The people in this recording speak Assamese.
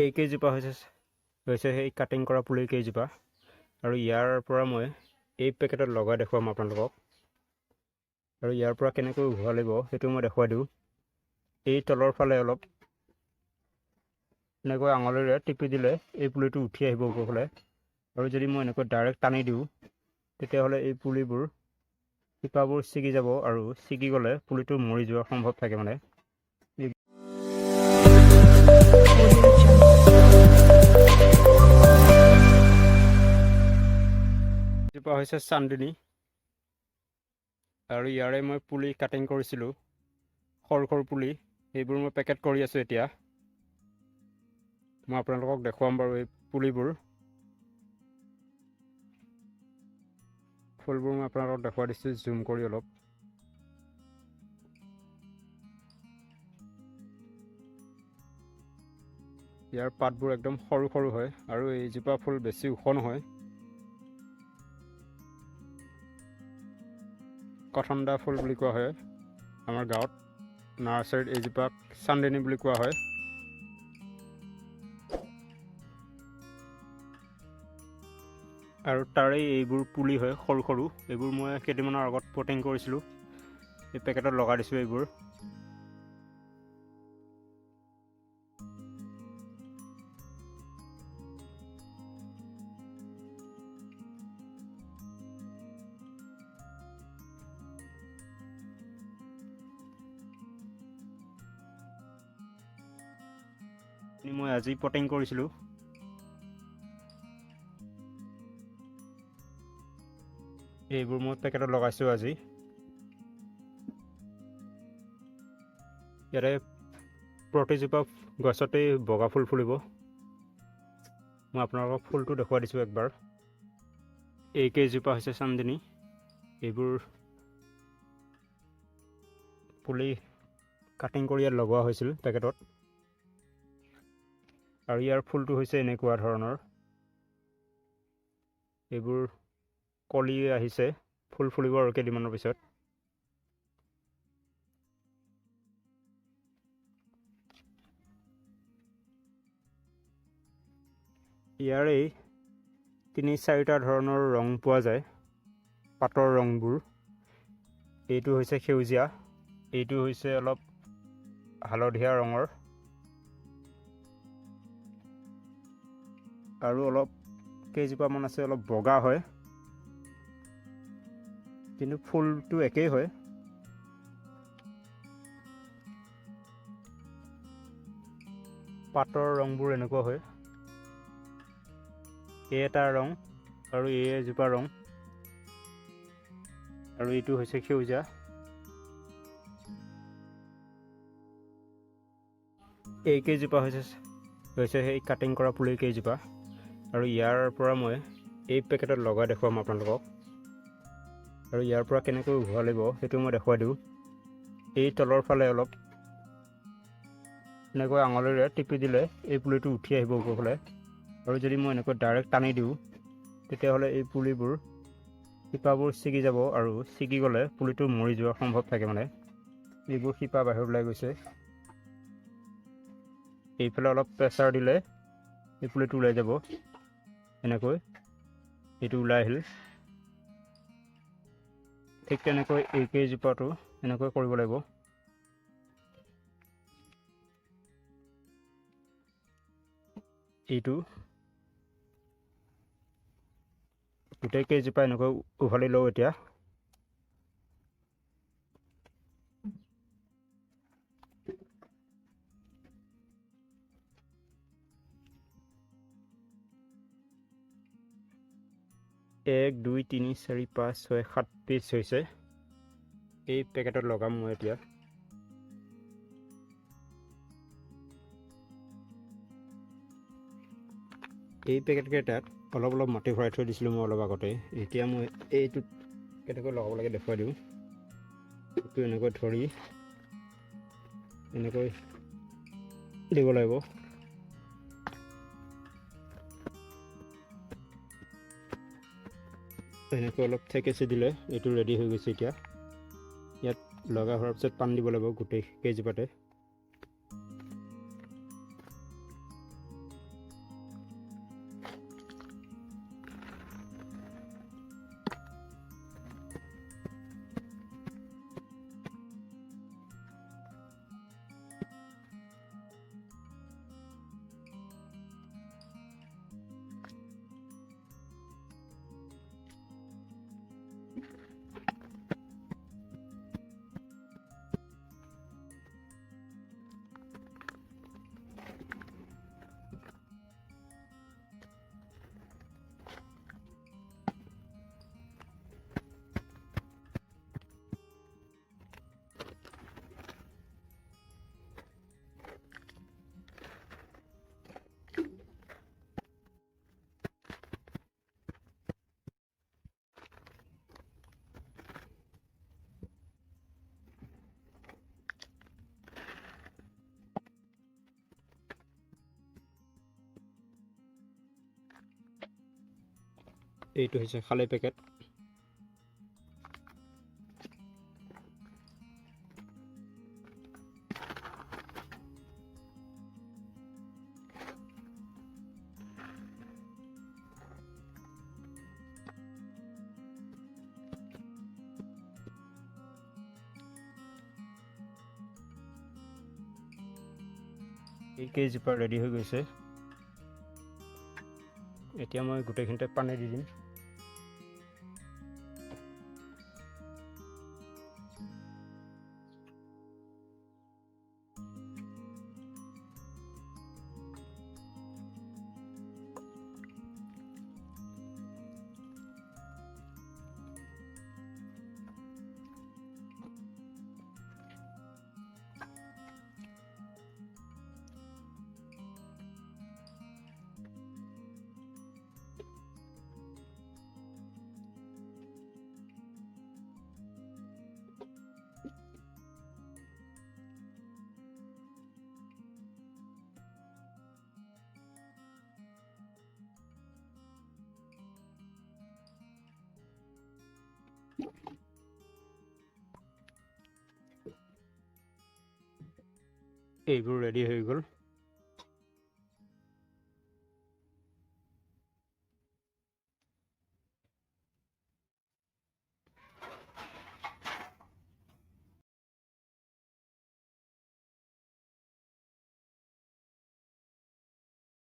এই কেইজোপা হৈছে সেই কাটিং কৰা পুলিৰ কেইজোপা আৰু ইয়াৰ পৰা মই এই পেকেটত লগাই দেখুৱাম আপোনালোকক আৰু ইয়াৰ পৰা কেনেকৈ উঘালিব লাগিব সেইটো মই দেখুৱাই দিওঁ। এই তলৰ ফালে অলপ এনেকৈ আঙুলিৰে টিপি দিলে এই পুলিটো উঠি আহিব ওপৰফালে আৰু যদি মই এনেকৈ ডাইৰেক্ট টানি দিওঁ তেতিয়াহ'লে এই পুলিবোৰ শিপাবোৰ ছিগি যাব আৰু ছিগি গ'লে পুলিটো মৰি যোৱাৰ সম্ভৱ থাকে। মানে এজোপা হৈছে চান্দনী আৰু ইয়াৰে মই পুলি কাটিং কৰিছিলোঁ, সৰু সৰু পুলি সেইবোৰ মই পেকেট কৰি আছোঁ। এতিয়া মই আপোনালোকক দেখুৱাম বাৰু এই পুলিবোৰ, ফুলবোৰ মই আপোনালোকক দেখুৱাই দিছোঁ জুম কৰি অলপ। ইয়াৰ পাতবোৰ একদম সৰু সৰু হয় আৰু এইজোপা ফুল বেছি ওখ নহয়। কথন্দা ফুল বুলি কোৱা হয় আমাৰ গাঁৱত, নাৰ্চাৰীত এইজোপাক চান্দনী বুলি কোৱা হয়। আৰু তাৰে এইবোৰ পুলি হয় সৰু সৰু, এইবোৰ মই কেইদিনমানৰ আগত পটিং কৰিছিলোঁ, এই পেকেটত লগাই দিছোঁ। এইবোৰ মই আজি পটিং কৰিছিলোঁ। এইবোৰ মই পেকেটত লগাইছোঁ আজি। ইয়াৰে প্ৰতিজোপা গছতেই বগা ফুল ফুলিব। মই আপোনালোকক ফুলটো দেখুৱাই দিছোঁ একবাৰ। এই কেইজোপা হৈছে চান্দনী, এইবোৰ পুলি কাটিং কৰি ইয়াত লগোৱা হৈছিল পেকেটত। আৰু ইয়াৰ ফুলটো হৈছে এনেকুৱা ধৰণৰ, এইবোৰ কলি আহিছে, ফুল ফুলিব আৰু কেইদিনমানৰ পিছত। ইয়াৰেই ৩-৪টা ধৰণৰ ৰং পোৱা যায়, পাতৰ ৰংবোৰ। এইটো হৈছে সেউজীয়া, এইটো হৈছে অলপ হালধীয়া ৰঙৰ, আৰু অলপ কেইজোপামান আছে অলপ বগা হয়, কিন্তু ফুলটো একেই হয়। পাতৰ ৰংবোৰ এনেকুৱা হয়, এই এটা ৰং আৰু এই এজোপা ৰং, আৰু এইটো হৈছে সেউজীয়া। এই কেইজোপা হৈছে সেই কাটিং কৰা পুলিৰ কেইজোপা আৰু ইয়াৰ পৰা মই এই পেকেটত লগাই দেখুৱাম আপোনালোকক আৰু ইয়াৰ পৰা কেনেকৈ উঘালিব লাগিব সেইটো মই দেখুৱাই দিওঁ। এই তলৰ ফালে অলপ এনেকৈ আঙুলিৰে টিপি দিলে এই পুলিটো উঠি আহিব ওপৰফালে আৰু যদি মই এনেকৈ ডাইৰেক্ট টানি দিওঁ তেতিয়াহ'লে এই পুলিবোৰ শিপাবোৰ ছিগি যাব আৰু ছিগি গ'লে পুলিটো মৰি যোৱাৰ সম্ভৱ থাকে। মানে এইবোৰ শিপা বাহিৰত ওলাই গৈছে, এইফালে অলপ প্ৰেছাৰ দিলে এই পুলিটো ওলাই যাব। এনেকৈ এইটো ওলাই আহিল। ঠিক তেনেকৈ এই কেইজোপাটো এনেকৈ কৰিব লাগিব। এইটো গোটেই কেইজোপা এনেকৈ উঘালি লওঁ এতিয়া। এক, ২, ৩, ৪, ৫, ৬, ৭ পিচ হৈছে। এই পেকেটত লগাম মই এতিয়া। এই পেকেটকেইটাত অলপ অলপ মাটি ভৰাই থৈ দিছিলোঁ মই অলপ আগতে। এতিয়া মই এইটোত কেনেকৈ লগাব লাগে দেখুৱাই দিওঁ। এইটো এনেকৈ ধৰি এনেকৈ দিব লাগিব। এনেকৈ অলপ থেকেচি দিলে এইটো ৰেডি হৈ গৈছে। এতিয়া ইয়াত লগা হোৱাৰ পিছত পানী দিব লাগিব গোটেই কেইজোপাতে। এইটো হৈছে খালে পেকেট। এই কেইজোপা ৰেডি হৈ গৈছে। এতিয়া মই গোটেইখিনিতে পানী দি দিম। এইবোৰ ৰেডি হৈ গ'ল।